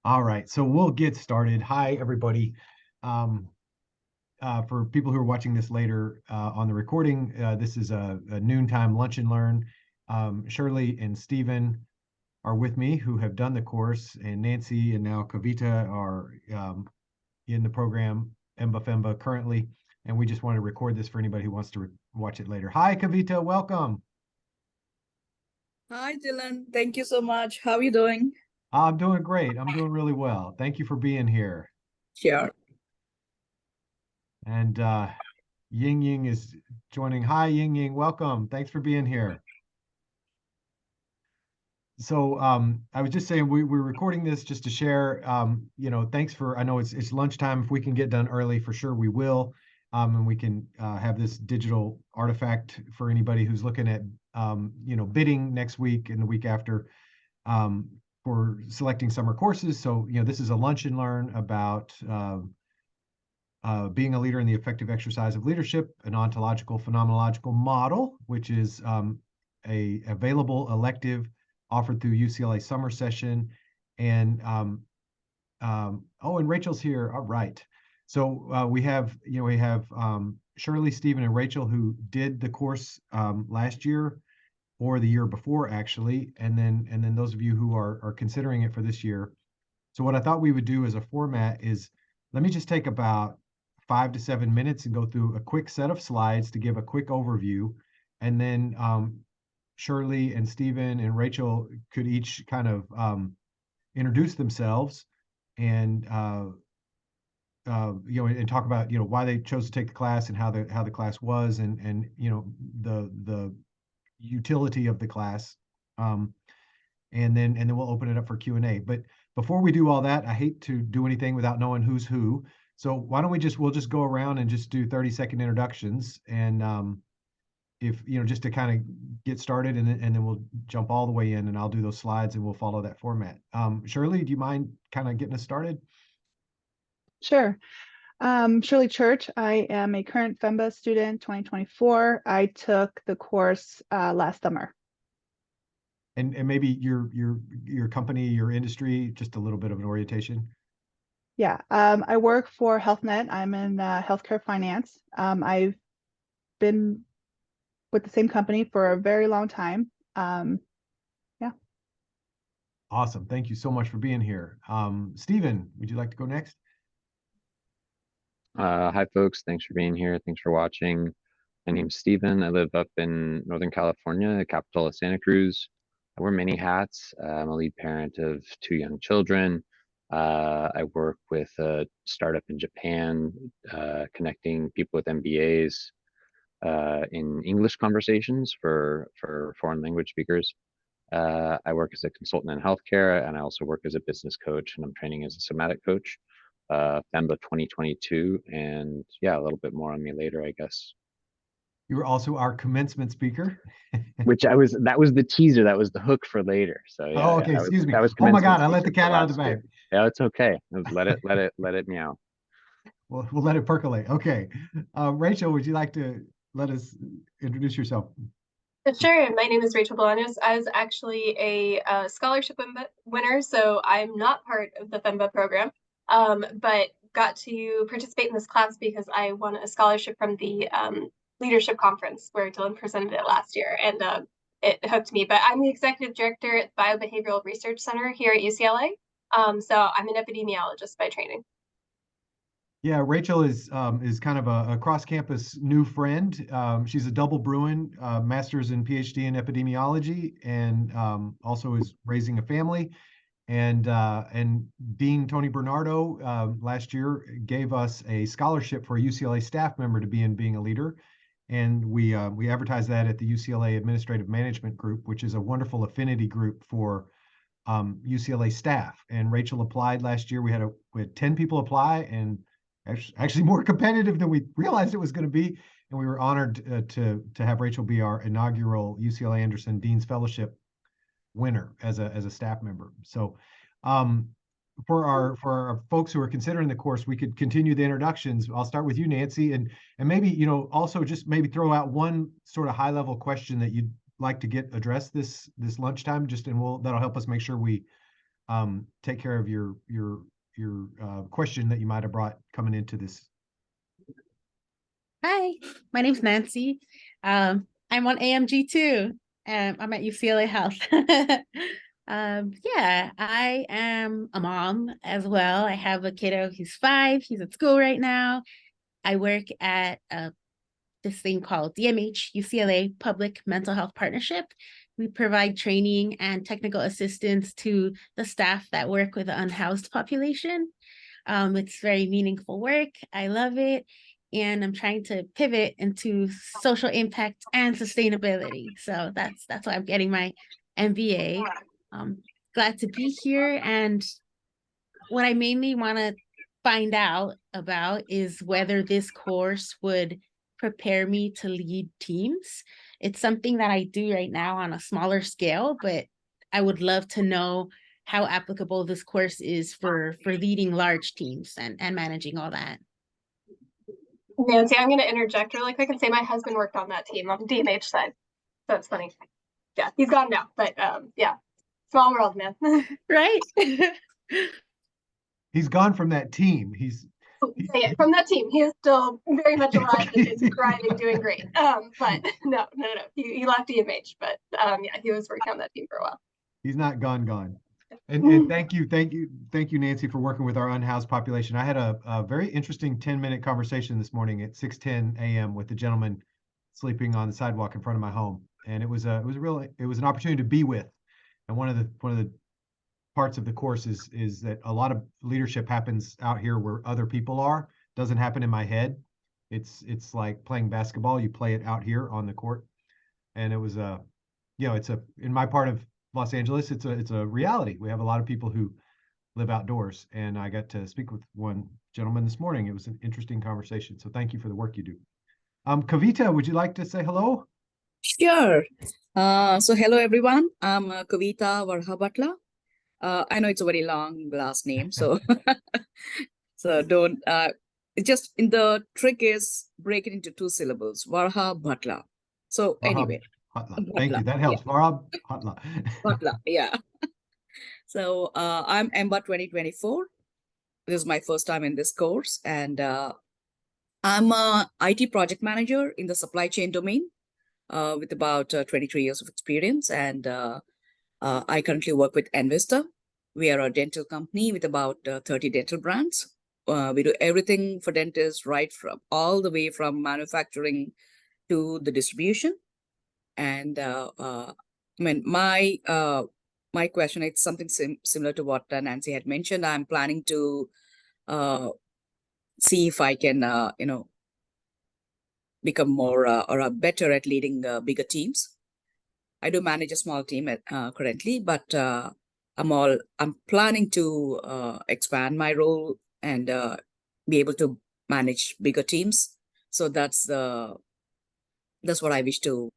All right, so we'll get started. Hi, everybody. Um, for people who are watching this later on the recording, this is a noontime lunch and learn. Shirley and Stephen are with me who have done the course, and Nancy and now Kavita are in the program, EMBA FEMBA currently, and we just want to record this for anybody who wants to watch it later. Hi, Kavita, welcome. Hi, Dylan. Thank you so much. How are you doing? I'm doing great. I'm doing really well. Thank you for being here. Sure. And Ying Ying is joining. Hi, Ying Ying. Welcome. Thanks for being here. So I was just saying we're recording this just to share. Thanks for. I know it's lunchtime. If we can get done early, for sure we will. And we can have this digital artifact for anybody who's looking at bidding next week and the week after for selecting summer courses. So this is a lunch and learn about being a leader in the effective exercise of leadership, an ontological phenomenological model, which is a available elective offered through UCLA summer session. And and Rachel's here. All right. So we have Shirley, Stephen, and Rachel who did the course last year or the year before, actually, and then those of you who are considering it for this year. So what I thought we would do as a format is let me just take about 5 to 7 minutes and go through a quick set of slides to give a quick overview. And then Shirley and Stephen and Rachel could each kind of introduce themselves and and talk about why they chose to take the class and how the class was and the utility of the class. And then we'll open it up for Q&A. But before we do all that, I hate to do anything without knowing who's who. So why don't we'll just go around and just do 30-second introductions and if just to kind of get started and then we'll jump all the way in and I'll do those slides and we'll follow that format. Shirley, do you mind kind of getting us started? Sure. Shirley Church. I am a current FEMBA student, 2024. I took the course last summer. And maybe your company, your industry, just a little bit of an orientation. Yeah, I work for HealthNet. I'm in healthcare finance. I've been with the same company for a very long time. Yeah. Awesome. Thank you so much for being here. Stephen, would you like to go next? Hi, folks. Thanks for being here. Thanks for watching. My name's Stephen. I live up in Northern California, the capital of Santa Cruz. I wear many hats. I'm a lead parent of 2 young children. I work with a startup in Japan, connecting people with MBAs in English conversations for foreign language speakers. I work as a consultant in healthcare, and I also work as a business coach, and I'm training as a somatic coach. FEMBA 2022, and yeah, a little bit more on me later, I guess. You were also our commencement speaker. That was the teaser, that was the hook for later. So yeah, oh, okay, excuse me. That was Oh my God, I let the speaker cat out of the bag. year. Yeah, it's okay. Let it meow. We'll let it percolate. Okay. Rachel, would you like to let us introduce yourself? Sure. My name is Rachel Bolaños. I was actually a scholarship winner, so I'm not part of the FEMBA program, but got to participate in this class because I won a scholarship from the leadership conference where Dylan presented it last year, and it hooked me. But I'm the executive director at the Biobehavioral Research Center here at UCLA, so I'm an epidemiologist by training. Yeah, Rachel is kind of a cross-campus new friend. She's a double Bruin, master's and PhD in epidemiology, and also is raising a family. And Dean Tony Bernardo last year gave us a scholarship for a UCLA staff member to be in Being a Leader. And we advertised that at the UCLA Administrative Management Group, which is a wonderful affinity group for UCLA staff. And Rachel applied last year. We had 10 people apply, and actually more competitive than we realized it was going to be. And we were honored to have Rachel be our inaugural UCLA Anderson Dean's Fellowship winner as a staff member. So for our folks who are considering the course, we could continue the introductions. I'll start with you, Nancy, and maybe also just maybe throw out one sort of high level question that you'd like to get addressed this lunchtime, that'll help us make sure we take care of your question that you might have brought coming into this. Hi, my name's Nancy. I'm on AMG too, and I'm at UCLA Health. Yeah, I am a mom as well. I have a kiddo who's 5. He's at school right now. I work at this thing called DMH, UCLA Public Mental Health Partnership. We provide training and technical assistance to the staff that work with the unhoused population. It's very meaningful work. I love it. And I'm trying to pivot into social impact and sustainability. So that's why I'm getting my MBA. Glad to be here. And what I mainly want to find out about is whether this course would prepare me to lead teams. It's something that I do right now on a smaller scale, but I would love to know how applicable this course is for leading large teams and managing all that. Nancy, I'm going to interject really quick and say my husband worked on that team on the DMH side. So it's funny. Yeah, he's gone now, but yeah, small world, man. Right? He's gone from that team. From that team. He is still very much alive and is thriving, doing great. But no. He left DMH, but yeah, he was working on that team for a while. He's not gone. And thank you, Nancy, for working with our unhoused population. I had a very interesting 10-minute conversation this morning at 6:10 a.m. with a gentleman sleeping on the sidewalk in front of my home, and it was an opportunity to be with. And one of the parts of the course is that a lot of leadership happens out here where other people are. Doesn't happen in my head. It's like playing basketball. You play it out here on the court, and it was in my part of Los Angeles, it's a reality. We have a lot of people who live outdoors, and I got to speak with one gentleman this morning. It was an interesting conversation. So thank you for the work you do. Kavita, would you like to say hello? Sure. So hello, everyone. I'm Kavita Varhabhatla. I know it's a very long last name, so so don't. Just in the trick is break it into 2 syllables. Varhabhatla. So anyway. Thank you. That helps. Varhabhatla, yeah. So I'm EMBA 2024. This is my first time in this course, and I'm a IT project manager in the supply chain domain with about 23 years of experience, and I currently work with Envista. We are a dental company with about 30 dental brands. We do everything for dentists, right from all the way from manufacturing to the distribution. And I mean, my question, it's something similar to what Nancy had mentioned. I'm planning to see if I can, become more or better at leading bigger teams. I do manage a small team currently, but I'm planning to expand my role and be able to manage bigger teams. So that's what I wish to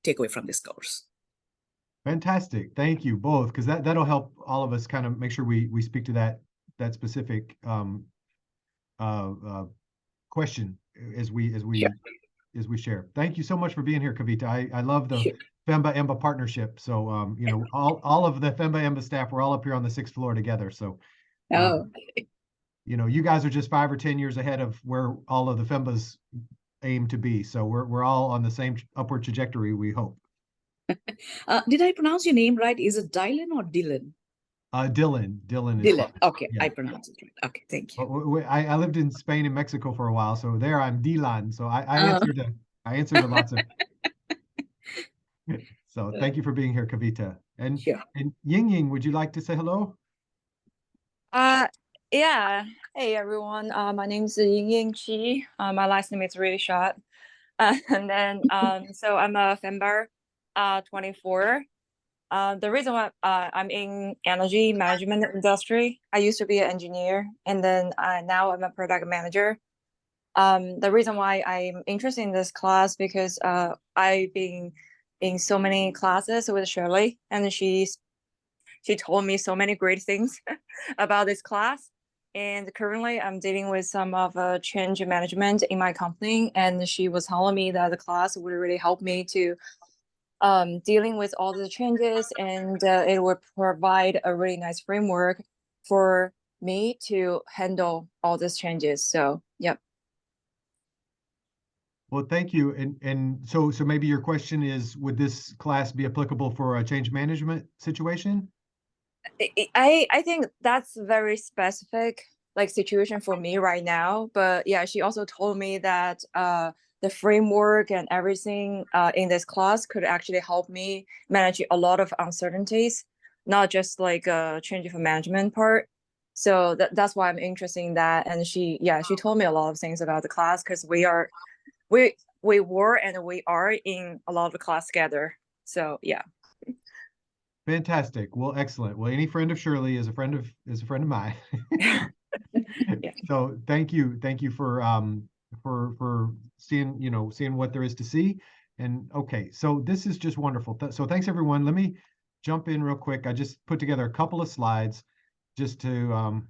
take away from this course. Fantastic. Thank you both, because that'll help all of us kind of make sure we speak to that specific question as we share. Thank you so much for being here, Kavita. I love the FEMBA EMBA partnership. So all of the FEMBA EMBA staff, we're all up here on the 6th floor together. So you guys are just 5 or 10 years ahead of where all of the FEMBAs aim to be. So we're all on the same upward trajectory, we hope. Did I pronounce your name right? Is it Dylan or Dylan? Dylan. Dylan. Okay, yeah. I pronounced it right. Okay, thank you. I lived in Spain and Mexico for a while, so there I'm Dylan. So I answered to lots of. So thank you for being here, Kavita. And Ying, would you like to say hello? Yeah. Hey everyone. My name is Ying Chi. My last name is really short. And then so I'm a FEMBA 24. The reason why I'm in energy management industry, I used to be an engineer, and then now I'm a product manager. The reason why I'm interested in this class because I've been in so many classes with Shirley, and she told me so many great things about this class. And currently I'm dealing with some of change management in my company, and she was telling me that the class would really help me to dealing with all the changes, and it would provide a really nice framework for me to handle all these changes. So, yep. Well, thank you. And so maybe your question is, would this class be applicable for a change management situation? I think that's very specific like situation for me right now. But yeah, she also told me that the framework and everything in this class could actually help me manage a lot of uncertainties, not just like a change of management part. So that's why I'm interested in that. And she told me a lot of things about the class, because we were and we are in a lot of class together. So yeah. Fantastic. Well, excellent. Well, any friend of Shirley is a friend of mine. Yeah. So thank you for seeing what there is to see. And okay, so this is just wonderful. So thanks everyone. Let me jump in real quick. I just put together a couple of slides just to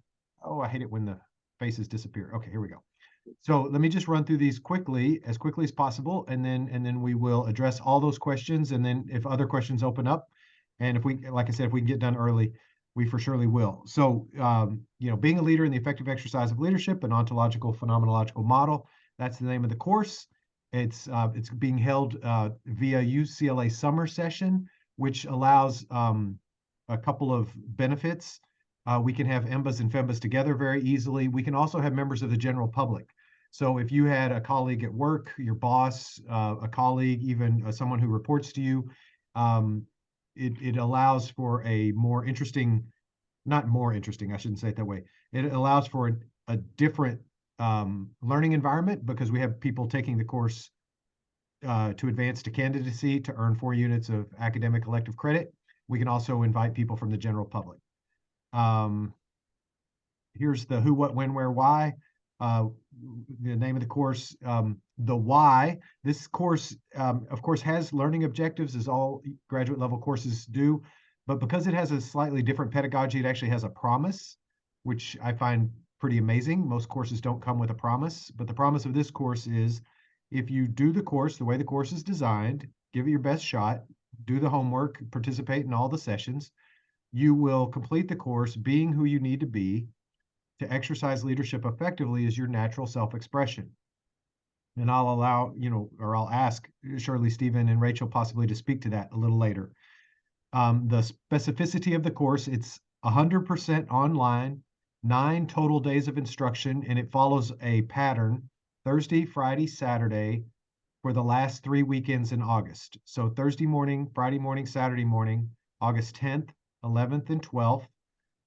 oh, I hate it when the faces disappear. Okay, here we go. So let me just run through these as quickly as possible, and then we will address all those questions. And then if other questions open up, and if we, like I said, if we can get done early, we for surely will. So, being a leader in the effective exercise of leadership, an ontological phenomenological model, that's the name of the course. It's being held via UCLA summer session, which allows a couple of benefits. We can have EMBAs and FEMBAs together very easily. We can also have members of the general public. So if you had a colleague at work, your boss, a colleague, even someone who reports to you, it allows for a more interesting, not more interesting, I shouldn't say it that way. It allows for a different learning environment, because we have people taking the course to advance to candidacy to earn 4 units of academic elective credit. We can also invite people from the general public. Here's the who, what, when, where, why. The name of the course, the why. This course, of course, has learning objectives, as all graduate level courses do, but because it has a slightly different pedagogy, it actually has a promise, which I find pretty amazing. Most courses don't come with a promise, but the promise of this course is, if you do the course the way the course is designed, give it your best shot, do the homework, participate in all the sessions, you will complete the course being who you need to be to exercise leadership effectively as your natural self-expression. And I'll ask Shirley, Stephen, and Rachel possibly to speak to that a little later. The specificity of the course, it's 100% online, 9 total days of instruction, and it follows a pattern: Thursday, Friday, Saturday, for the last 3 weekends in August. So Thursday morning, Friday morning, Saturday morning, August 10th, 11th, and 12th,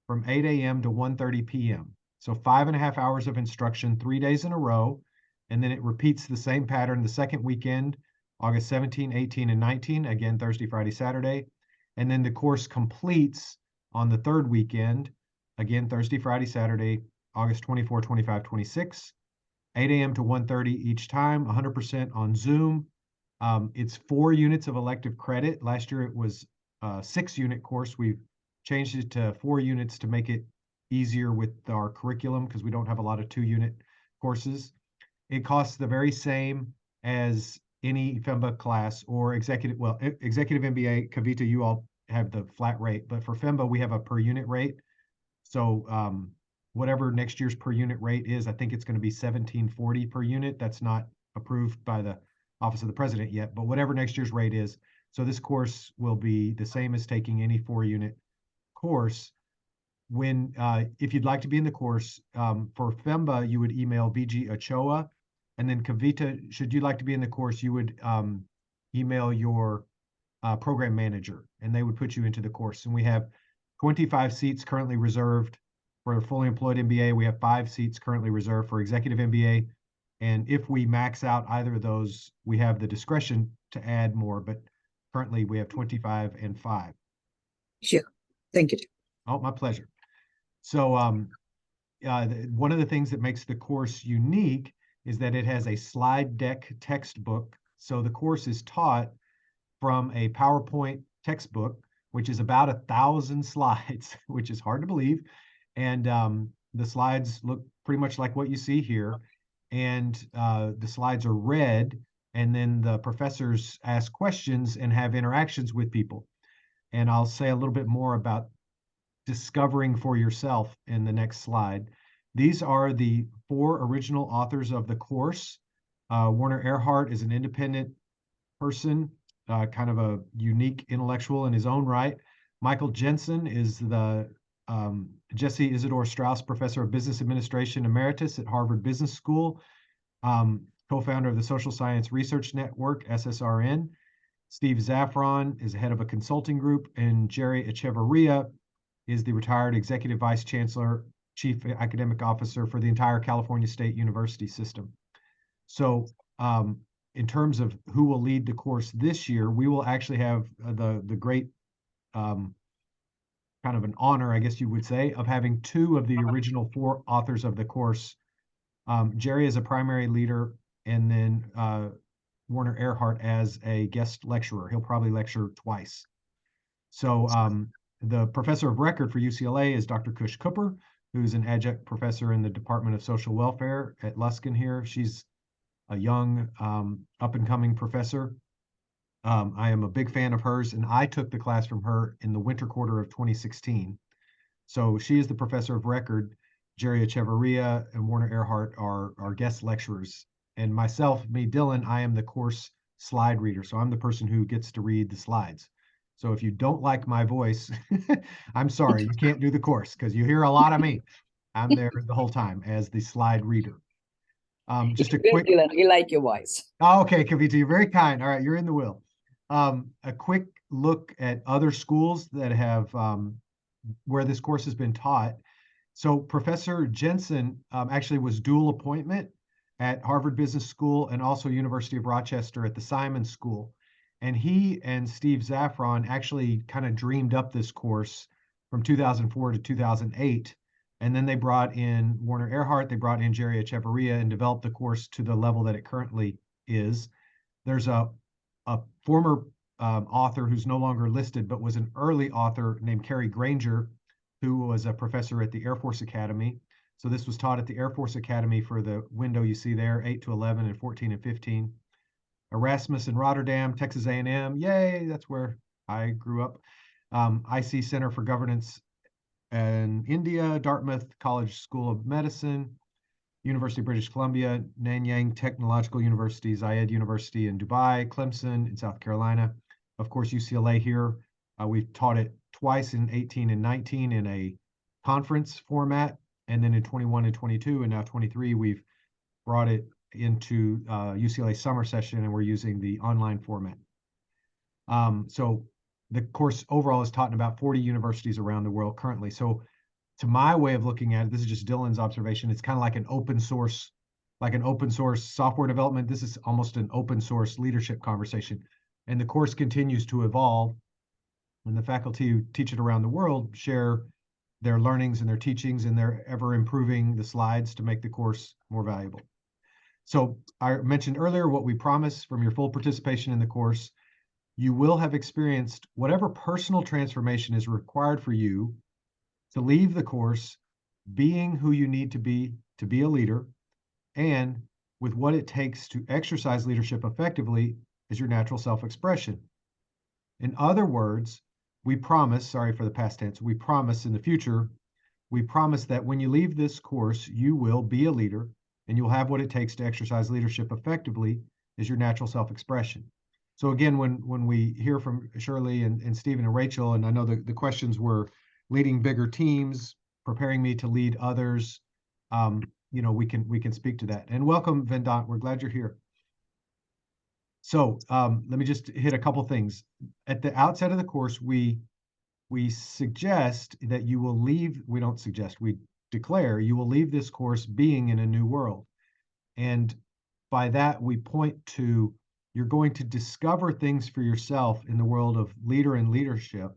from 8 a.m. to 1:30 p.m. So 5.5 hours of instruction, 3 days in a row. And then it repeats the same pattern the second weekend, August 17, 18, and 19, again, Thursday, Friday, Saturday. And then the course completes on the third weekend, again, Thursday, Friday, Saturday, August 24, 25, 26, 8 a.m. to 1:30 each time, 100% on Zoom. It's 4 units of elective credit. Last year it was a 6-unit course. We've changed it to 4 units to make it easier with our curriculum, because we don't have a lot of 2-unit courses. It costs the very same as any FEMBA class or executive MBA. Kavita, you all have the flat rate, but for FEMBA, we have a per unit rate. So whatever next year's per unit rate is, I think it's going to be $17.40 per unit. That's not approved by the Office of the President yet, but whatever next year's rate is. So this course will be the same as taking any 4-unit course. If you'd like to be in the course, for FEMBA, you would email Viji Ochoa, and then Kavita, should you like to be in the course, you would email your program manager, and they would put you into the course. And we have 25 seats currently reserved for a fully employed MBA. We have 5 seats currently reserved for executive MBA. And if we max out either of those, we have the discretion to add more, but currently we have 25 and 5. Sure. Thank you. Oh, my pleasure. So one of the things that makes the course unique is that it has a slide deck textbook. So the course is taught from a PowerPoint textbook, which is about 1,000 slides, which is hard to believe. And the slides look pretty much like what you see here. And the slides are read, and then the professors ask questions and have interactions with people. And I'll say a little bit more about discovering for yourself in the next slide. These are the 4 original authors of the course. Werner Erhard is an independent person, kind of a unique intellectual in his own right. Michael Jensen is the Jesse Isidore Strauss Professor of Business Administration Emeritus at Harvard Business School, co-founder of the Social Science Research Network, SSRN. Steve Zaffron is head of a consulting group, and Jerry Echevarria is the retired Executive Vice Chancellor, Chief Academic Officer for the entire California State University system. So in terms of who will lead the course this year, we will actually have the great kind of an honor, I guess you would say, of having 2 of the original 4 authors of the course. Jerry is a primary leader, and then Werner Erhard as a guest lecturer. He'll probably lecture twice. So the professor of record for UCLA is Dr. Kush Cooper, who's an adjunct professor in the Department of Social Welfare at Luskin here. She's a young, up-and-coming professor. I am a big fan of hers, and I took the class from her in the winter quarter of 2016. So she is the professor of record. Jerry Echevarria and Werner Erhard are guest lecturers. And myself, Dylan, I am the course slide reader. So I'm the person who gets to read the slides. So if you don't like my voice, I'm sorry, you can't do the course because you hear a lot of me. I'm there the whole time as the slide reader. Just a quick, Dylan, we like your voice. Oh, okay, Kavita, you're very kind. All right, you're in the will. A quick look at other schools that have where this course has been taught. So Professor Jensen actually was dual appointment at Harvard Business School and also University of Rochester at the Simon School. And he and Steve Zaffron actually kind of dreamed up this course from 2004 to 2008. And then they brought in Werner Erhard, they brought in Jerry Echevarria and developed the course to the level that it currently is. There's a former author who's no longer listed, but was an early author named Carrie Granger, who was a professor at the Air Force Academy. So this was taught at the Air Force Academy for the window you see there, 8 to 11 and 14 and 15. Erasmus in Rotterdam, Texas A&M, yay, that's where I grew up. IC Center for Governance in India, Dartmouth College School of Medicine, University of British Columbia, Nanyang Technological University, Zayed University in Dubai, Clemson in South Carolina. Of course, UCLA here. We've taught it twice in 18 and 19 in a conference format, and then in 21 and 22, and now 23, we've brought it into UCLA summer session, and we're using the online format. So the course overall is taught in about 40 universities around the world currently. So to my way of looking at it, this is just Dylan's observation, it's kind of like an open source software development. This is almost an open source leadership conversation. And the course continues to evolve, and the faculty who teach it around the world share their learnings and their teachings, and they're ever improving the slides to make the course more valuable. So I mentioned earlier what we promise from your full participation in the course. You will have experienced whatever personal transformation is required for you to leave the course being who you need to be a leader, and with what it takes to exercise leadership effectively as your natural self-expression. In other words, we promise, sorry for the past tense, we promise in the future, we promise that when you leave this course, you will be a leader and you'll have what it takes to exercise leadership effectively as your natural self-expression. So again, when we hear from Shirley and Stephen and Rachel, and I know the questions were leading bigger teams, preparing me to lead others, we can speak to that. And welcome, Vendant, we're glad you're here. So let me just hit a couple things. At the outset of the course, we suggest that you will leave, we don't suggest, we declare you will leave this course being in a new world. And by that, we point to you're going to discover things for yourself in the world of leader and leadership,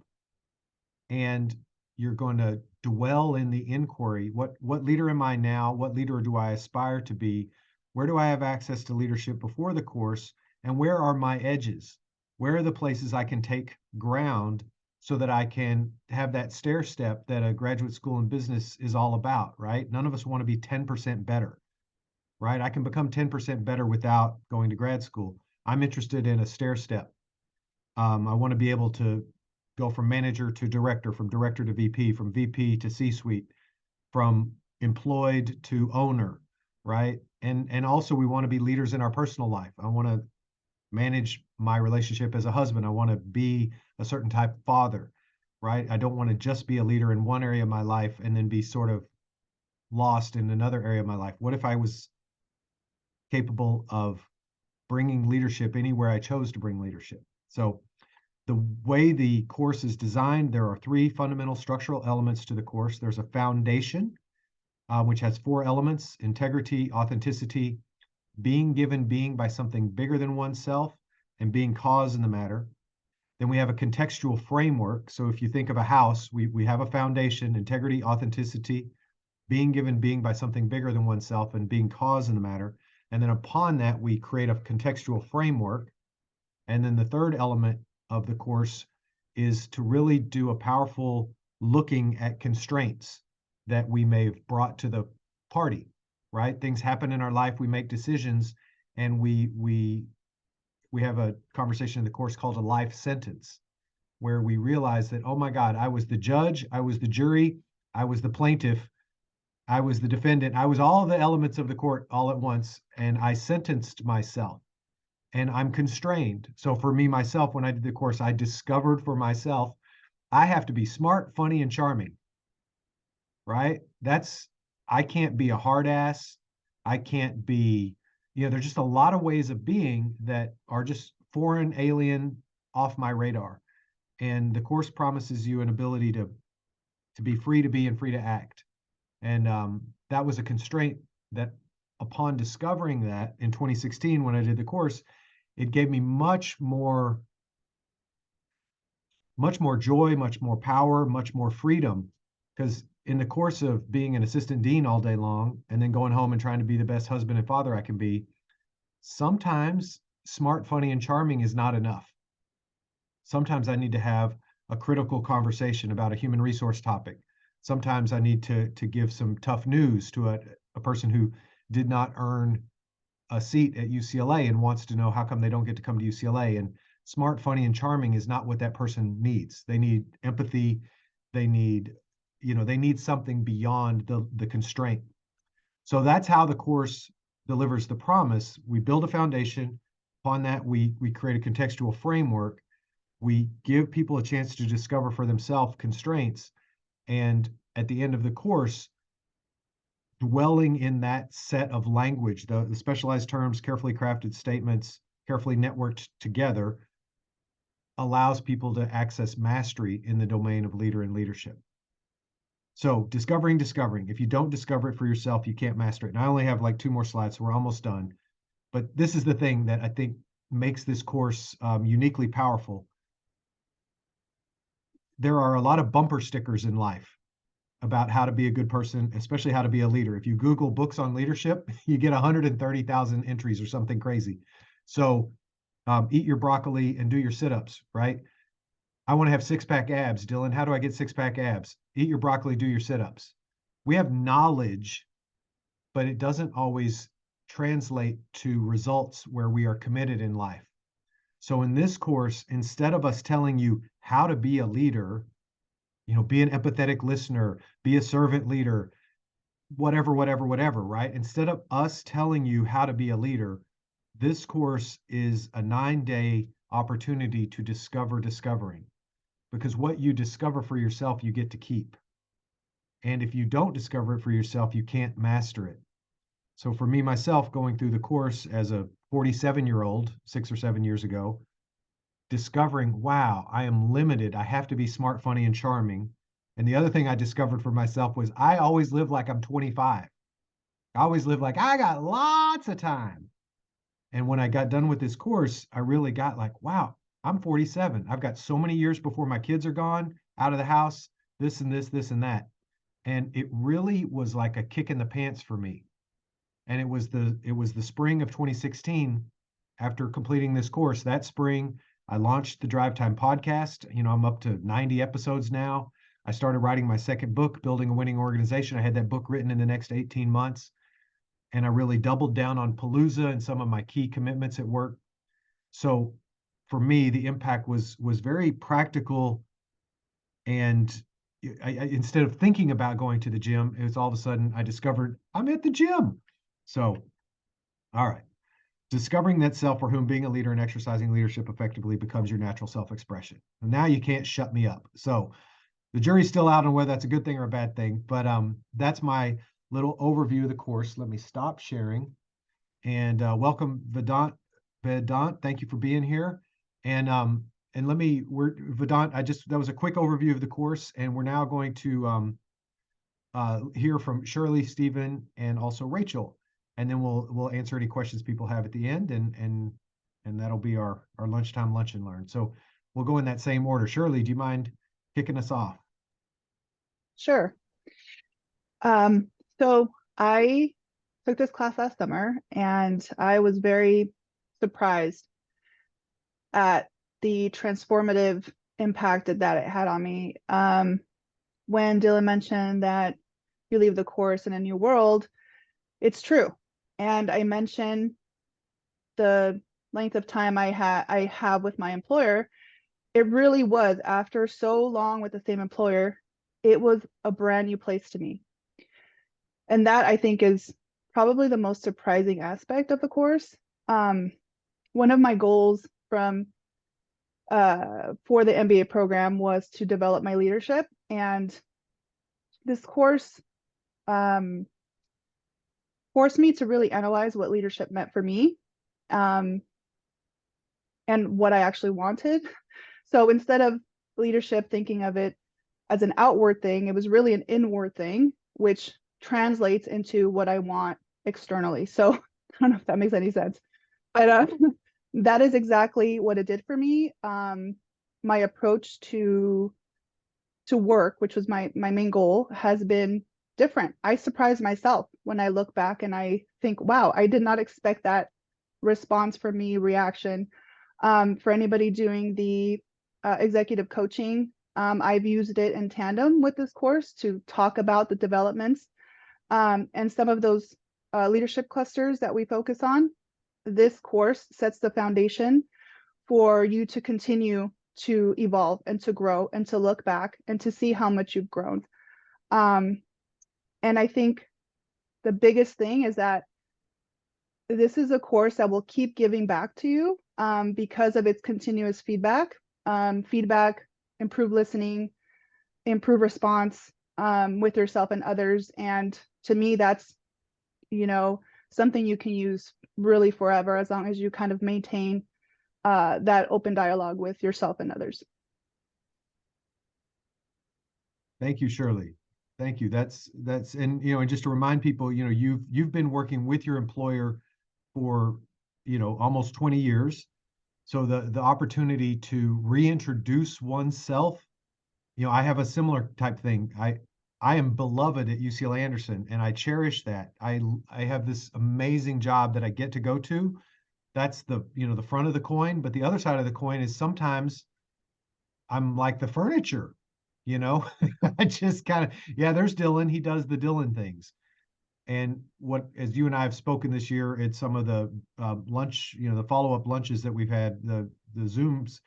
and you're going to dwell in the inquiry. What leader am I now? What leader do I aspire to be? Where do I have access to leadership before the course? And where are my edges? Where are the places I can take ground so that I can have that stair step that a graduate school in business is all about, right? None of us want to be 10% better, right? I can become 10% better without going to grad school. I'm interested in a stair step. I want to be able to go from manager to director, from director to VP, from VP to C-suite, from employed to owner, right? And also we want to be leaders in our personal life. I want to manage my relationship as a husband. I want to be a certain type of father, right? I don't want to just be a leader in one area of my life and then be sort of lost in another area of my life. What if I was capable of bringing leadership anywhere I chose to bring leadership? So the way the course is designed, there are 3 fundamental structural elements to the course. There's a foundation, which has 4 elements: integrity, authenticity, being given being by something bigger than oneself, and being cause in the matter. Then we have a contextual framework. So if you think of a house, we have a foundation: integrity, authenticity, being given being by something bigger than oneself, and being cause in the matter. And then upon that, we create a contextual framework. And then the third element of the course is to really do a powerful looking at constraints that we may have brought to the party, right? Things happen in our life, we make decisions, and we have a conversation in the course called a life sentence, where we realize that, oh my God, I was the judge, I was the jury, I was the plaintiff, I was the defendant, I was all the elements of the court all at once, and I sentenced myself. And I'm constrained. So for me, myself, when I did the course, I discovered for myself, I have to be smart, funny, and charming, right? I can't be a hard ass. I can't be, there's just a lot of ways of being that are just foreign, alien, off my radar. And the course promises you an ability to be free to be and free to act. And that was a constraint that, upon discovering that in 2016, when I did the course, it gave me much more joy, much more power, much more freedom. Because in the course of being an assistant dean all day long and then going home and trying to be the best husband and father I can be, sometimes smart, funny, and charming is not enough. Sometimes I need to have a critical conversation about a human resource topic. Sometimes I need to give some tough news to a person who did not earn a seat at UCLA and wants to know how come they don't get to come to UCLA. And smart, funny, and charming is not what that person needs. They need empathy. They need, they need something beyond the constraint. So that's how the course delivers the promise. We build a foundation. Upon that, we create a contextual framework. We give people a chance to discover for themselves constraints. And at the end of the course, dwelling in that set of language, the specialized terms, carefully crafted statements, carefully networked together, allows people to access mastery in the domain of leader and leadership. So discovering. If you don't discover it for yourself, you can't master it. And I only have like 2 more slides, so we're almost done. But this is the thing that I think makes this course uniquely powerful. There are a lot of bumper stickers in life about how to be a good person, especially how to be a leader. If you Google books on leadership, you get 130,000 entries or something crazy. So eat your broccoli and do your sit-ups, right? I want to have 6-pack abs. Dylan, how do I get 6-pack abs? Eat your broccoli, do your sit-ups. We have knowledge, but it doesn't always translate to results where we are committed in life. So in this course, instead of us telling you how to be a leader, be an empathetic listener, be a servant leader, whatever, right? Instead of us telling you how to be a leader, this course is a 9-day opportunity to discovering. Because what you discover for yourself, you get to keep. And if you don't discover it for yourself, you can't master it. So for me, myself, going through the course as a 47-year-old, 6 or 7 years ago, discovering, wow, I am limited. I have to be smart, funny, and charming. And the other thing I discovered for myself was I always live like I'm 25. I always live like I got lots of time. And when I got done with this course, I really got like, wow, I'm 47. I've got so many years before my kids are gone, out of the house, this and this and that. And it really was like a kick in the pants for me. And it was the spring of 2016, after completing this course, that spring, I launched the Drive Time podcast. I'm up to 90 episodes now. I started writing my second book, Building a Winning Organization. I had that book written in the next 18 months. And I really doubled down on Palooza and some of my key commitments at work. So for me, the impact was very practical. And instead of thinking about going to the gym, it was all of a sudden I discovered I'm at the gym. So, all right. Discovering that self for whom being a leader and exercising leadership effectively becomes your natural self-expression. And now you can't shut me up. So the jury's still out on whether that's a good thing or a bad thing, but that's my little overview of the course. Let me stop sharing and welcome Vedant. Vedant, thank you for being here. And Vedant, that was a quick overview of the course, and we're now going to hear from Shirley, Stephen, and also Rachel. And then we'll answer any questions people have at the end, and that'll be our lunchtime lunch and learn. So we'll go in that same order. Shirley, do you mind kicking us off? Sure. So I took this class last summer, and I was very surprised at the transformative impact that it had on me. When Dylan mentioned that you leave the course in a new world, it's true. And I mentioned the length of time I have with my employer. It really was, after so long with the same employer, it was a brand new place to me. And that, I think, is probably the most surprising aspect of the course. One of my goals for the MBA program was to develop my leadership, and this course forced me to really analyze what leadership meant for me, and what I actually wanted. So instead of leadership thinking of it as an outward thing, it was really an inward thing, which translates into what I want externally. So I don't know if that makes any sense, but that is exactly what it did for me. My approach to work, which was my main goal, has been different. I surprised myself when I look back and I think, wow, I did not expect that response from me, reaction. For anybody doing the executive coaching, I've used it in tandem with this course to talk about the developments and some of those leadership clusters that we focus on. This course sets the foundation for you to continue to evolve and to grow and to look back and to see how much you've grown. And I think the biggest thing is that this is a course that will keep giving back to you because of its continuous feedback, improve listening, improve response with yourself and others. And to me, that's, something you can use really forever, as long as you kind of maintain that open dialogue with yourself and others. Thank you, Shirley. Thank you. That's and and just to remind people, you've been working with your employer for almost 20 years. So the opportunity to reintroduce oneself, I have a similar type thing. I am beloved at UCLA Anderson, and I cherish that. I have this amazing job that I get to go to. That's the the front of the coin, but the other side of the coin is sometimes I'm like the furniture. I just kind of, there's Dylan. He does the Dylan things. And as you and I have spoken this year at some of the lunch, the follow-up lunches that we've had, the Zooms,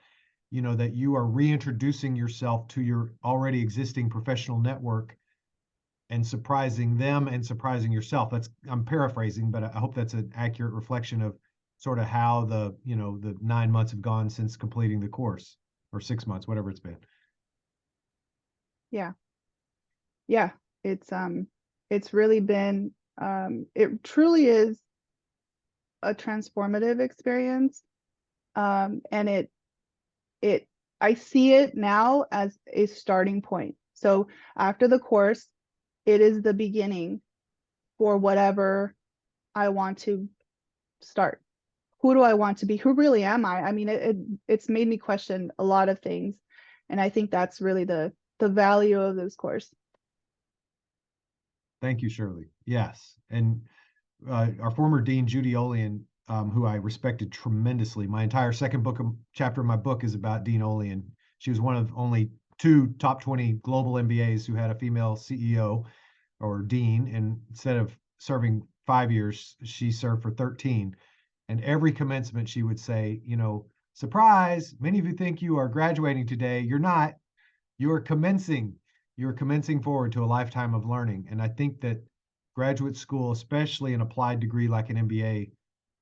that you are reintroducing yourself to your already existing professional network and surprising them and surprising yourself. I'm paraphrasing, but I hope that's an accurate reflection of sort of how the 9 months have gone since completing the course, or 6 months, whatever it's been. Yeah, it's really been, it truly is a transformative experience. And I see it now as a starting point. So after the course, it is the beginning for whatever I want to start. Who do I want to be? Who really am I? I mean, it's made me question a lot of things. And I think that's really the value of this course. Thank you, Shirley. Yes. And our former dean, Judy Olean, who I respected tremendously. My entire second chapter of my book is about Dean Olean. She was one of only 2 top 20 global MBAs who had a female CEO or dean. And instead of serving 5 years, she served for 13. And every commencement she would say, surprise, many of you think you are graduating today. You're not. You are commencing. You're commencing forward to a lifetime of learning. And I think that graduate school, especially an applied degree like an MBA,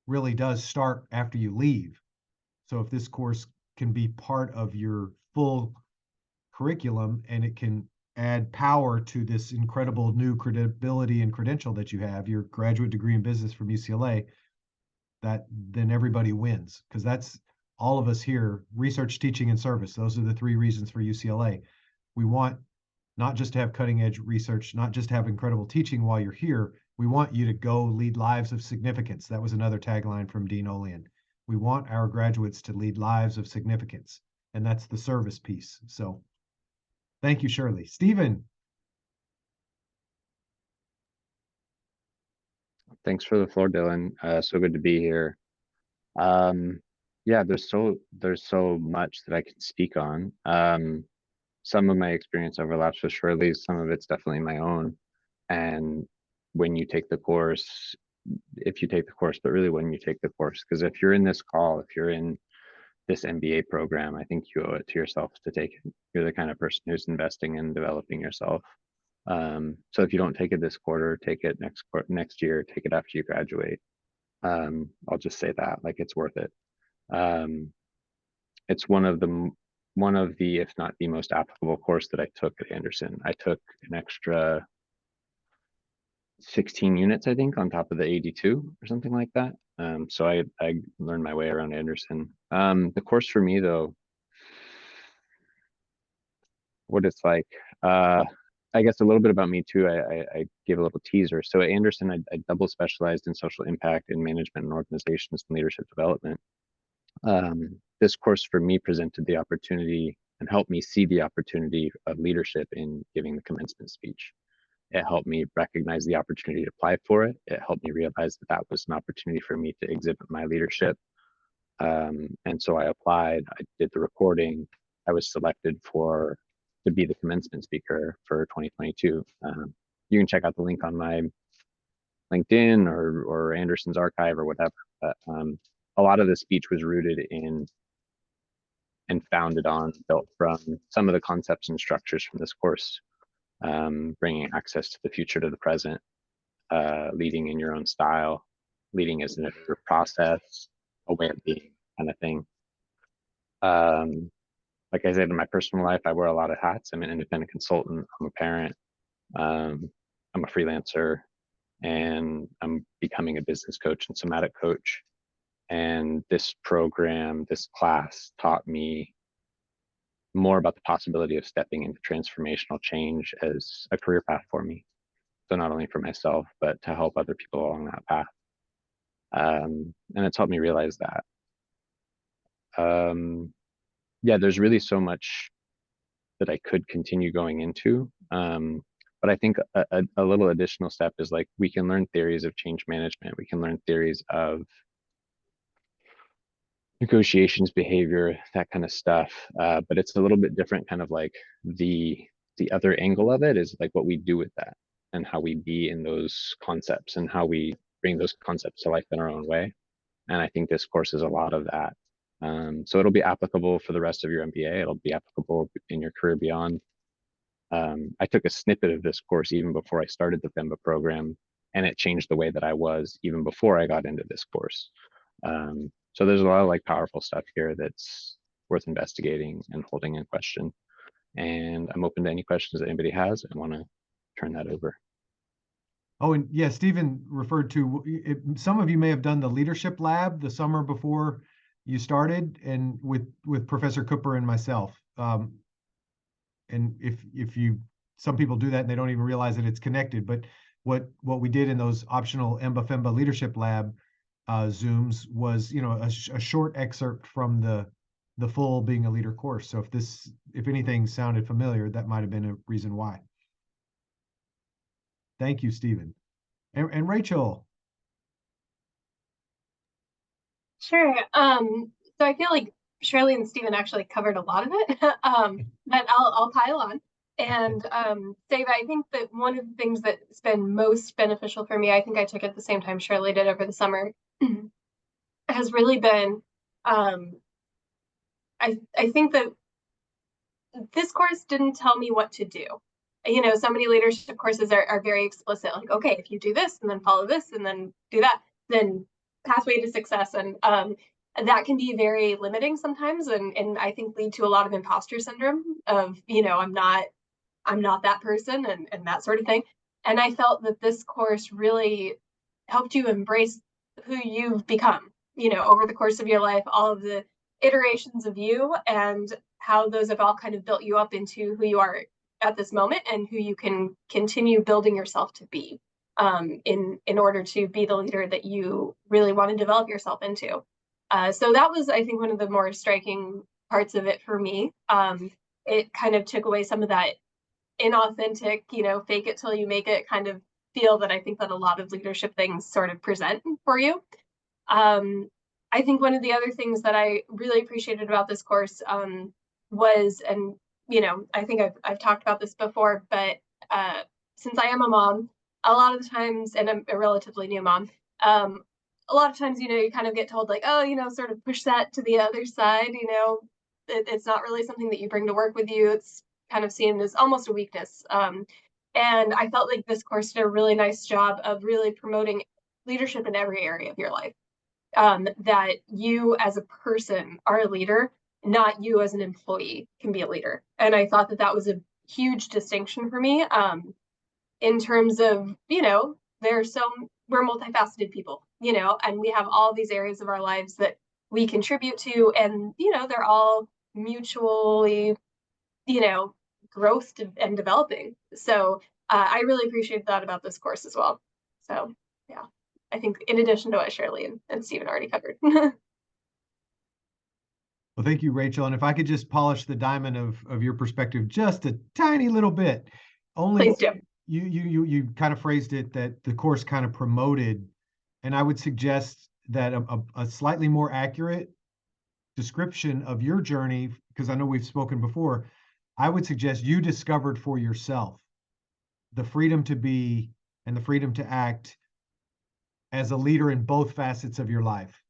really does start after you leave. So if this course can be part of your full curriculum and it can add power to this incredible new credibility and credential that you have, your graduate degree in business from UCLA, then everybody wins, because that's all of us here: research, teaching, and service. Those are the three reasons for UCLA. We want not just to have cutting edge research, not just to have incredible teaching while you're here. We want you to go lead lives of significance. That was another tagline from Dean Olean. We want our graduates to lead lives of significance, and that's the service piece. So thank you, Shirley. Stephen. Thanks for the floor, Dylan. So good to be here. Yeah, there's so much that I can speak on. Some of my experience overlaps with Shirley's, some of it's definitely my own. And when you take the course, if you take the course, but really when you take the course, because if you're in this call, if you're in this MBA program, I think you owe it to yourself to take it. You're the kind of person who's investing in developing yourself. So if you don't take it this quarter, take it next year, take it after you graduate. I'll just say that, like, it's worth it. It's one of the, if not the most applicable course that I took at Anderson. I took an extra 16 units, I think, on top of the 82 or something like that. So I learned my way around Anderson. The course for me, though, what it's like, I guess a little bit about me too. I gave a little teaser. So at Anderson, I double specialized in social impact and management and organizations and leadership development. This course for me presented the opportunity and helped me see the opportunity of leadership in giving the commencement speech. It helped me recognize the opportunity to apply for it. It helped me realize that that was an opportunity for me to exhibit my leadership. And so I applied, I did the recording. I was selected to be the commencement speaker for 2022. You can check out the link on my LinkedIn or Anderson's archive or whatever. But a lot of the speech was rooted in and founded on, built from some of the concepts and structures from this course, bringing access to the future to the present, leading in your own style, leading as an iterative process, a way of being kind of thing. Like I said, in my personal life, I wear a lot of hats. I'm an independent consultant. I'm a parent. I'm a freelancer, and I'm becoming a business coach and somatic coach. And this program, this class, taught me more about the possibility of stepping into transformational change as a career path for me. So not only for myself, but to help other people along that path. And it's helped me realize that. Yeah, there's really so much that I could continue going into. But I think a little additional step is, like, we can learn theories of change management. We can learn theories of negotiations, behavior, that kind of stuff. But it's a little bit different, kind of like the other angle of it is like what we do with that and how we be in those concepts and how we bring those concepts to life in our own way. And I think this course is a lot of that. So it'll be applicable for the rest of your MBA. It'll be applicable in your career beyond. I took a snippet of this course even before I started the FEMBA program, and it changed the way that I was even before I got into this course. So there's a lot of, like, powerful stuff here that's worth investigating and holding in question. And I'm open to any questions that anybody has. I want to turn that over. Oh, and yeah, Stephen referred to it, some of you may have done the leadership lab the summer before you started, and with Professor Cooper and myself. And if some people do that and they don't even realize that it's connected. But what we did in those optional EMBA FEMBA leadership lab Zooms was, a short excerpt from the full Being a Leader course. So if anything sounded familiar, that might have been a reason why. Thank you, Stephen. And Rachel. Sure. So I feel like Shirley and Stephen actually covered a lot of it, but I'll pile on and say that I think that one of the things that's been most beneficial for me, I think I took it at the same time Shirley did over the summer, has really been, I think that this course didn't tell me what to do. You know, so many leadership courses are very explicit, like, okay, if you do this and then follow this and then do that, then pathway to success. And that can be very limiting sometimes, and I think lead to a lot of imposter syndrome of, you know, I'm not that person, and that sort of thing. And I felt that this course really helped you embrace who you've become, you know, over the course of your life, all of the iterations of you and how those have all kind of built you up into who you are at this moment and who you can continue building yourself to be, in order to be the leader that you really want to develop yourself into. So that was, I think, one of the more striking parts of it for me. It kind of took away some of that inauthentic, you know, fake it till you make it kind of feel that I think that a lot of leadership things sort of present for you. I think one of the other things that I really appreciated about this course was, and you know, I think I've talked about this before, but since I am a mom, a lot of the times, and I'm a relatively new mom, a lot of times, you know, you kind of get told like, oh, you know, sort of push that to the other side, you know, it's not really something that you bring to work with you. It's kind of seen as almost a weakness. And I felt like this course did a really nice job of really promoting leadership in every area of your life. That you as a person are a leader, not you as an employee can be a leader. And I thought that that was a huge distinction for me, in terms of, you know, we're multifaceted people, you know, and we have all these areas of our lives that we contribute to, and, you know, they're all mutually, you know, growth and developing. So I really appreciated that about this course as well. So yeah, I think in addition to what Shirley and Stephen already covered. Well, thank you, Rachel. And if I could just polish the diamond of your perspective just a tiny little bit, only Please do. You kind of phrased it that the course kind of promoted, and I would suggest that a slightly more accurate description of your journey, because I know we've spoken before, I would suggest you discovered for yourself the freedom to be and the freedom to act as a leader in both facets of your life.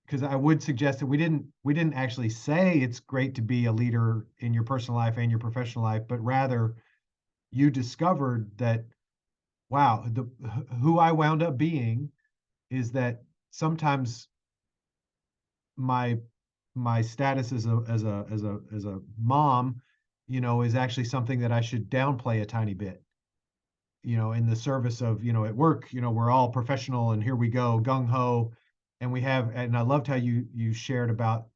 Because I would suggest that we didn't actually say it's great to be a leader in your personal life and your professional life, but rather you discovered that, wow, who I wound up being is that sometimes my status as a mom, you know, is actually something that I should downplay a tiny bit, you know, in the service of, you know, at work, you know, we're all professional and here we go, gung ho. And I loved how you shared about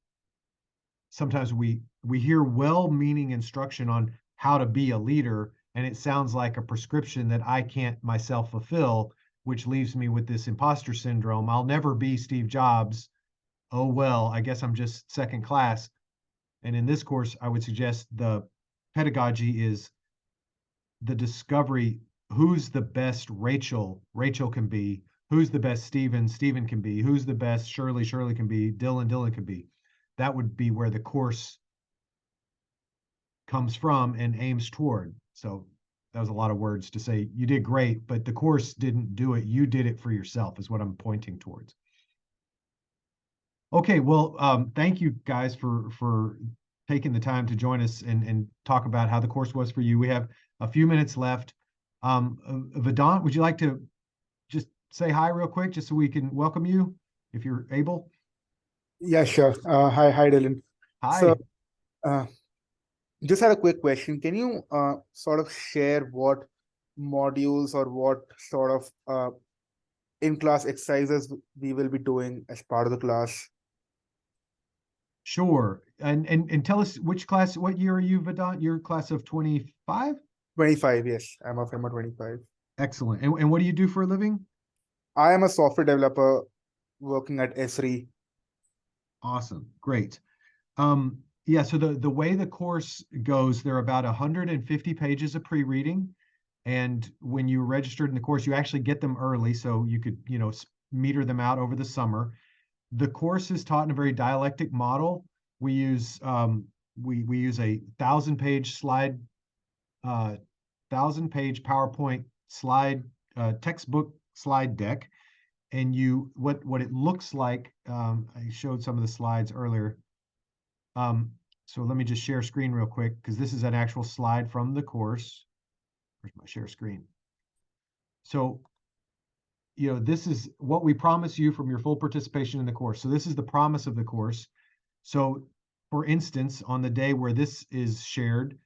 sometimes we hear well-meaning instruction on how to be a leader, and it sounds like a prescription that I can't myself fulfill, which leaves me with this imposter syndrome. I'll never be Steve Jobs. Oh, well, I guess I'm just second class. And in this course, I would suggest the pedagogy is the discovery, who's the best Rachel can be, who's the best Stephen can be, who's the best Shirley can be, Dylan can be. That would be where the course comes from and aims toward. So that was a lot of words to say you did great, but the course didn't do it. You did it for yourself is what I'm pointing towards. Okay, well, thank you guys for taking the time to join us and talk about how the course was for you. We have a few minutes left. Vedant, would you like to just say hi real quick, just so we can welcome you, if you're able? Yeah, sure. Hi, Dylan. Hi. So, just had a quick question. Can you sort of share what modules or what sort of in-class exercises we will be doing as part of the class? Sure. And tell us which class, what year are you, Vedant? You're class of 25? 25, yes. I'm a FEMBA 25. Excellent. And what do you do for a living? I am a software developer working at Esri. Awesome. Great. Yeah, so the way the course goes, there are about 150 pages of pre-reading. And when you registered in the course, you actually get them early, so you could, you know, meter them out over the summer. The course is taught in a very dialectic model. We use we use a 1,000-page slide, 1,000-page PowerPoint slide textbook slide deck, and you what it looks like. I showed some of the slides earlier. So let me just share screen real quick because this is an actual slide from the course. Where's my share screen? So, this is what we promise you from your full participation in the course. So this is the promise of the course. So for instance, on the day where this is shared,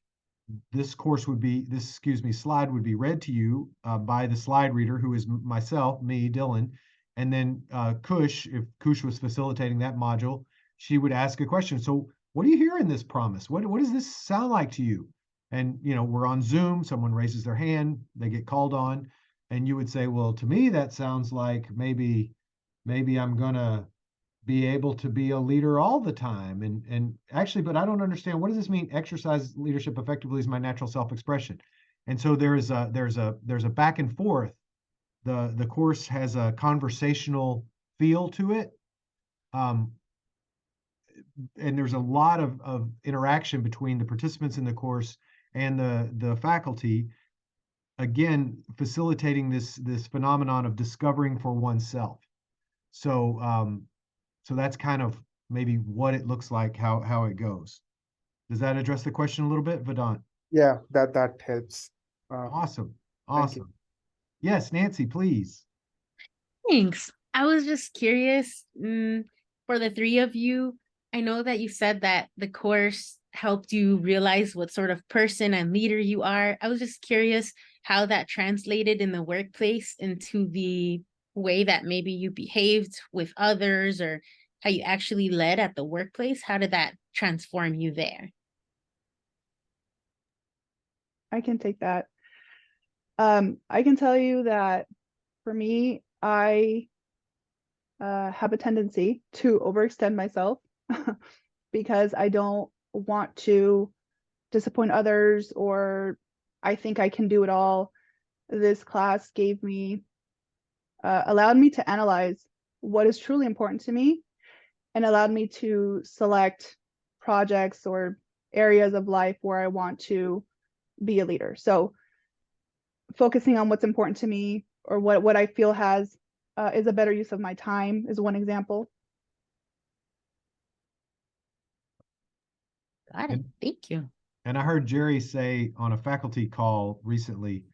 this slide would be read to you by the slide reader, who is myself, me, Dylan. And then Kush, if Kush was facilitating that module, she would ask a question. So what do you hear in this promise? What does this sound like to you? And, we're on Zoom, someone raises their hand, they get called on, and you would say, well, to me, that sounds like maybe I'm gonna be able to be a leader all the time. And actually, but I don't understand, what does this mean? Exercise leadership effectively is my natural self-expression. And so there's a back and forth. The course has a conversational feel to it. And there's a lot of interaction between the participants in the course and the faculty, again, facilitating this phenomenon of discovering for oneself. So so that's kind of maybe what it looks like, how it goes. Does that address the question a little bit, Vedant? Yeah, that helps. Awesome. Thank you. Awesome. Yes, Nancy, please. Thanks. I was just curious, for the three of you, I know that you said that the course helped you realize what sort of person and leader you are. I was just curious how that translated in the workplace into the way that maybe you behaved with others, or how you actually led at the workplace. How did that transform you there? I can take that. I can tell you that for me, I have a tendency to overextend myself because I don't want to disappoint others, or I think I can do it all. This class gave me, allowed me to analyze what is truly important to me, and allowed me to select projects or areas of life where I want to be a leader. So focusing on what's important to me, or what I feel has is a better use of my time, is one example. Got it. Thank you. And I heard Jerry say on a faculty call recently,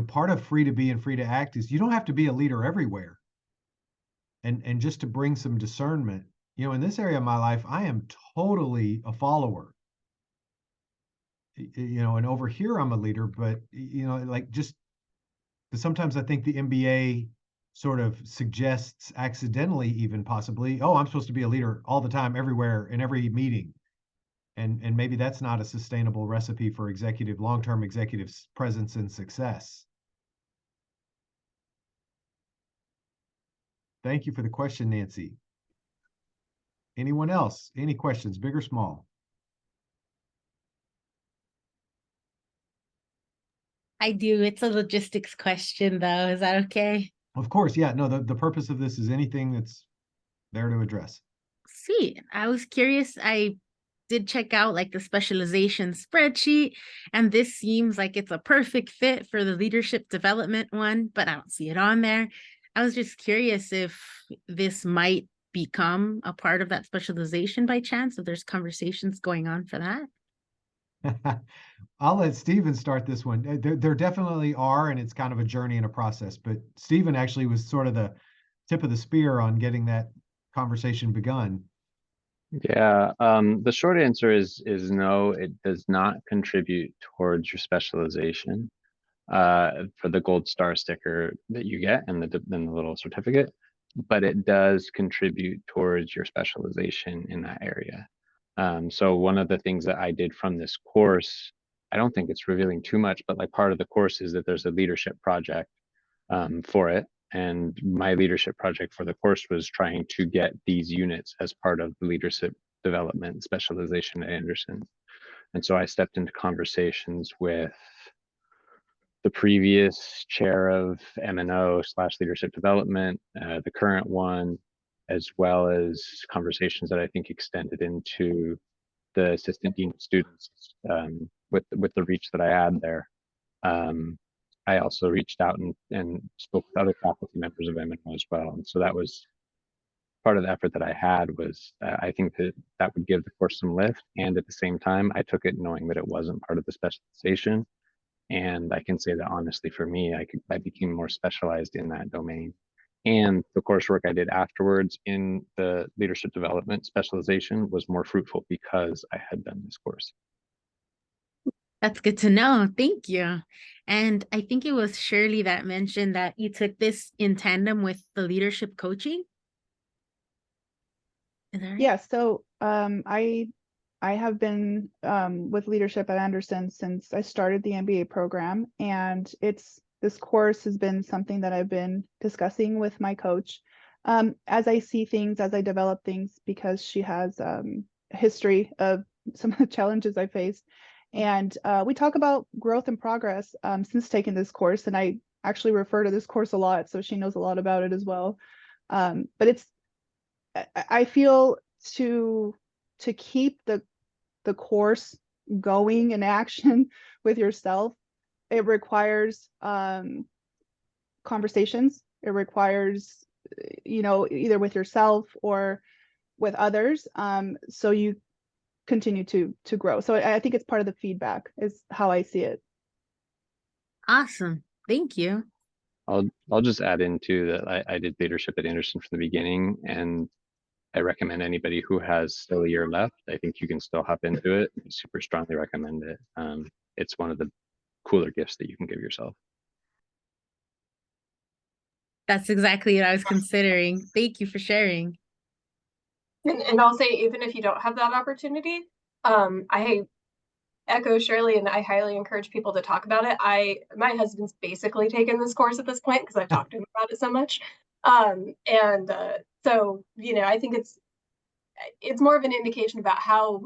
part of free to be and free to act is you don't have to be a leader everywhere. And just to bring some discernment, in this area of my life, I am totally a follower. And over here I'm a leader, but like, just because sometimes I think the MBA sort of suggests accidentally, even possibly, oh, I'm supposed to be a leader all the time, everywhere, in every meeting. And maybe that's not a sustainable recipe for long-term executive presence and success. Thank you for the question, Nancy. Anyone else? Any questions, big or small? I do. It's a logistics question, though. Is that okay? Of course, yeah. No, the purpose of this is anything that's there to address. See, I was curious. I did check out like the specialization spreadsheet, and this seems like it's a perfect fit for the leadership development one, but I don't see it on there. I was just curious if this might become a part of that specialization by chance, if there's conversations going on for that. I'll let Stephen start this one. There definitely are, and it's kind of a journey and a process, but Stephen actually was sort of the tip of the spear on getting that conversation begun. Yeah, the short answer is no, it does not contribute towards your specialization for the gold star sticker that you get and the little certificate, but it does contribute towards your specialization in that area. So one of the things that I did from this course, I don't think it's revealing too much, but like part of the course is that there's a leadership project for it. And my leadership project for the course was trying to get these units as part of the leadership development specialization at Anderson. And so I stepped into conversations with the previous chair of M&O/leadership development, the current one, as well as conversations that I think extended into the assistant dean of students with the reach that I had there. I also reached out and spoke with other faculty members of M&O as well. And so that was part of the effort that I had was, I think that that would give the course some lift. And at the same time, I took it knowing that it wasn't part of the specialization. And I can say that honestly, for me, I became more specialized in that domain. And the coursework I did afterwards in the leadership development specialization was more fruitful because I had done this course. That's good to know. Thank you. And I think it was Shirley that mentioned that you took this in tandem with the leadership coaching. Is that right? Yeah, so I have been with leadership at Anderson since I started the MBA program, and this course has been something that I've been discussing with my coach as I see things, as I develop things, because she has a history of some of the challenges I faced. And we talk about growth and progress since taking this course, and I actually refer to this course a lot, so she knows a lot about it as well. But I feel to keep the course going in action with yourself, it requires conversations. It requires, either with yourself or with others, so you continue to grow. So I think it's part of the feedback is how I see it. Awesome. Thank you. I'll just add into that I did leadership at Anderson from the beginning, and I recommend anybody who has still a year left. I think you can still hop into it. I super strongly recommend it. It's one of the cooler gifts that you can give yourself. That's exactly what I was considering. Thank you for sharing. And I'll say, even if you don't have that opportunity, I echo Shirley, and I highly encourage people to talk about it. My husband's basically taken this course at this point because I've talked to him about it so much. So, I think it's more of an indication about how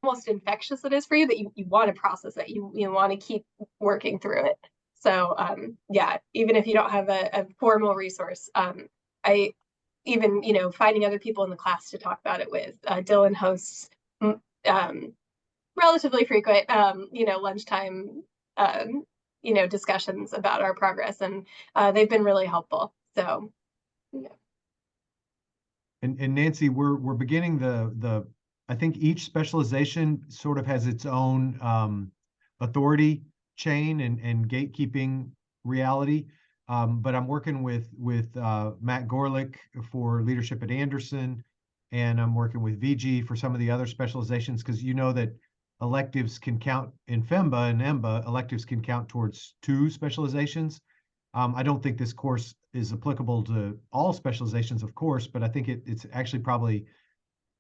almost infectious it is for you, that you want to process it. You want to keep working through it. So, yeah, even if you don't have a formal resource, finding other people in the class to talk about it with. Dylan hosts relatively frequent, lunchtime, discussions about our progress, and they've been really helpful. So, yeah. And Nancy, we're beginning I think each specialization sort of has its own authority chain and gatekeeping reality. But I'm working with Matt Gorlick for leadership at Anderson, and I'm working with Viji for some of the other specializations, because that electives can count in FEMBA and EMBA. Electives can count towards 2 specializations. I don't think this course is applicable to all specializations, of course, but I think it's actually probably,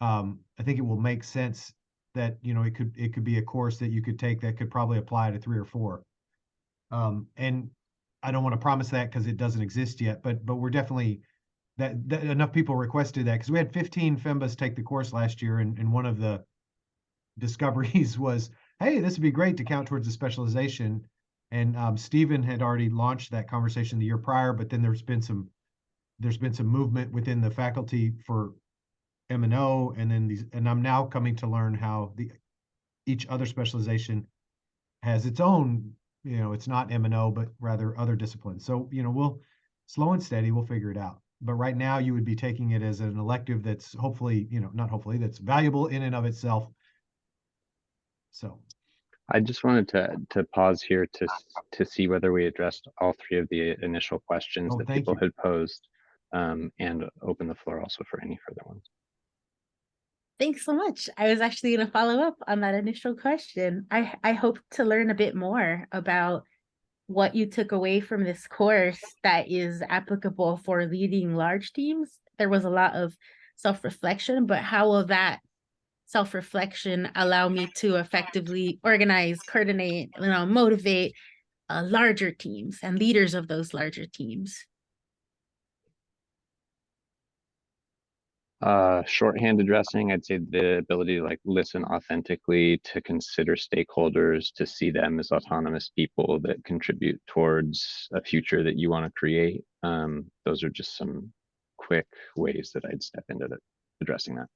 I think it will make sense that, it could be a course that you could take that could probably apply to 3 or 4. And I don't want to promise that because it doesn't exist yet, but we're definitely that enough people requested that, because we had 15 FEMBAs take the course last year, and one of the discoveries was, hey, this would be great to count towards the specialization. And Stephen had already launched that conversation the year prior, but then there's been some movement within the faculty for M&O, and I'm now coming to learn how each other specialization has its own, it's not M&O, but rather other disciplines. So, we'll slow and steady, we'll figure it out. But right now you would be taking it as an elective that's hopefully, not hopefully, that's valuable in and of itself. So I just wanted to pause here to see whether we addressed all 3 of the initial questions that people had posed, and open the floor also for any further ones. Thanks so much. I was actually going to follow up on that initial question. I hope to learn a bit more about what you took away from this course that is applicable for leading large teams. There was a lot of self-reflection, but how will that self-reflection allow me to effectively organize, coordinate, motivate larger teams and leaders of those larger teams? Shorthand addressing, I'd say the ability to listen authentically, to consider stakeholders, to see them as autonomous people that contribute towards a future that you want to create. Those are just some quick ways that I'd step into addressing that.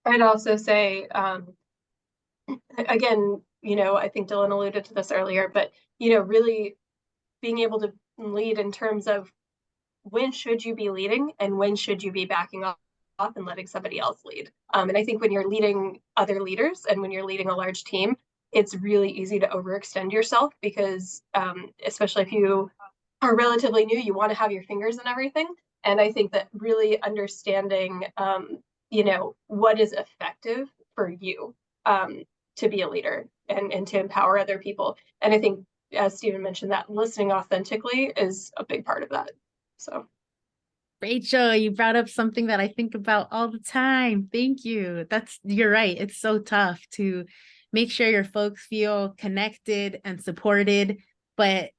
I'd also say, again, I think Dylan alluded to this earlier, but, really being able to lead in terms of when should you be leading and when should you be backing off and letting somebody else lead. And I think when you're leading other leaders and when you're leading a large team, it's really easy to overextend yourself because especially if you are relatively new, you want to have your fingers in everything. And I think that really understanding, what is effective for you to be a leader and to empower other people. And I think, as Stephen mentioned, that listening authentically is a big part of that. So. Rachel, you brought up something that I think about all the time. Thank you. You're right. It's so tough to make sure your folks feel connected and supported, but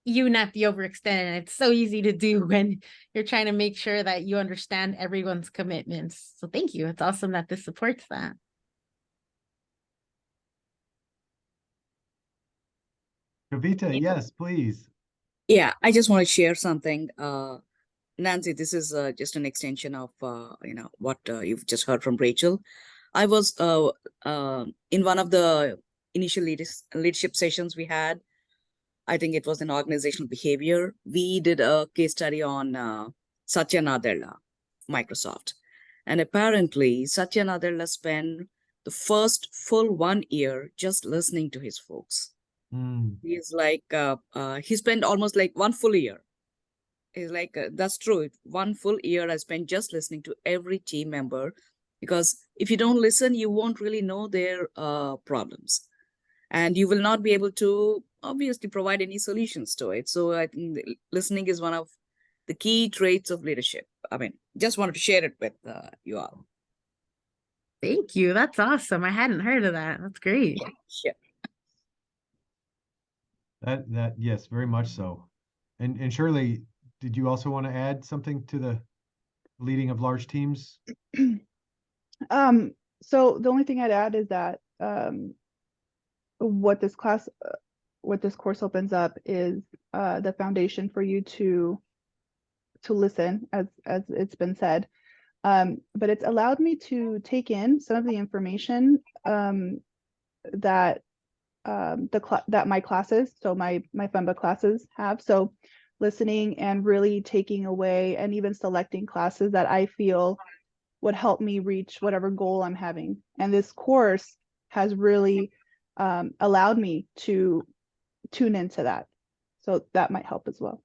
you not be overextended. It's so easy to do when you're trying to make sure that you understand everyone's commitments. So thank you. It's awesome that this supports that. Kavita, yes, please. Yeah, I just want to share something. Nancy, this is just an extension of what you've just heard from Rachel. I was in one of the initial leadership sessions we had. I think it was an organizational behavior. We did a case study on Satya Nadella, Microsoft. And apparently, Satya Nadella spent the first full 1 year just listening to his folks. He's like, he spent almost like 1 full year. He's like, that's true. 1 full year I spent just listening to every team member, because if you don't listen, you won't really know their problems. And you will not be able to obviously provide any solutions to it. So I think listening is one of the key traits of leadership. I mean, just wanted to share it with you all. Thank you. That's awesome. I hadn't heard of that. That's great. Yeah. That yes, very much so. And Shirley, did you also want to add something to the leading of large teams? So the only thing I'd add is that what this course opens up is the foundation for you to listen, as it's been said. But it's allowed me to take in some of the information that that my classes, so my FEMBA classes have. So listening and really taking away and even selecting classes that I feel would help me reach whatever goal I'm having. And this course has really allowed me to tune into that. So that might help as well.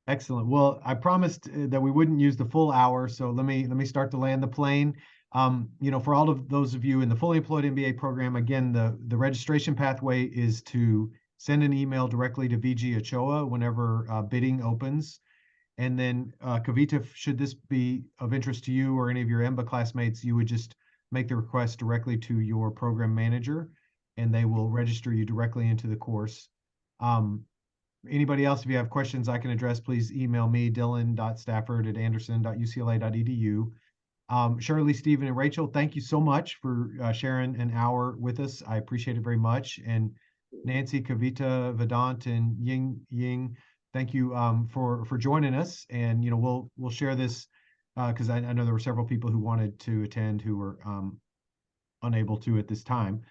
Excellent. Well, I promised that we wouldn't use the full hour, so let me start to land the plane. For all of those of you in the fully employed MBA program, again, the registration pathway is to send an email directly to Viji Ochoa whenever bidding opens. And then Kavita, should this be of interest to you or any of your EMBA classmates, you would just make the request directly to your program manager, and they will register you directly into the course. Anybody else, if you have questions I can address, please email me, dylan.stafford@anderson.ucla.edu. Shirley, Stephen, and Rachel, thank you so much for sharing an hour with us. I appreciate it very much. And Nancy, Kavita, Vedant, and Ying, thank you for joining us. And we'll share this because I know there were several people who wanted to attend who were unable to at this time.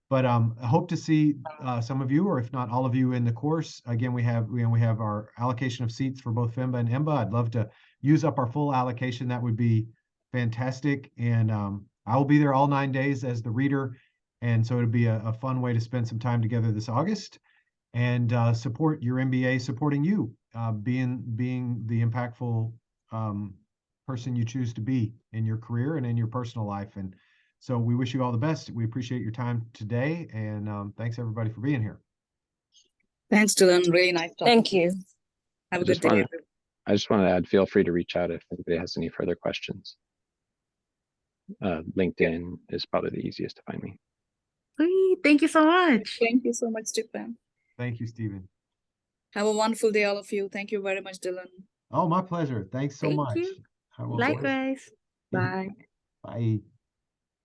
But I hope to see some of you, or if not all of you, in the course. Again, we have our allocation of seats for both FEMBA and EMBA. I'd love to use up our full allocation. That would be fantastic. And I will be there all 9 days as the reader. And so it'll be a fun way to spend some time together this August and support your MBA, supporting you, being the impactful person you choose to be in your career and in your personal life. And so we wish you all the best. We appreciate your time today. And thanks everybody for being here. Thanks, Dylan. Really nice talking. Thank you. Have a good day. I just wanted to add, feel free to reach out if anybody has any further questions. LinkedIn is probably the easiest to find me. Sweet. Thank you so much. Thank you so much, Stephen. Thank you, Stephen. Have a wonderful day, all of you. Thank you very much, Dylan. Oh, my pleasure. Thanks so much. You. Likewise. Bye. Bye.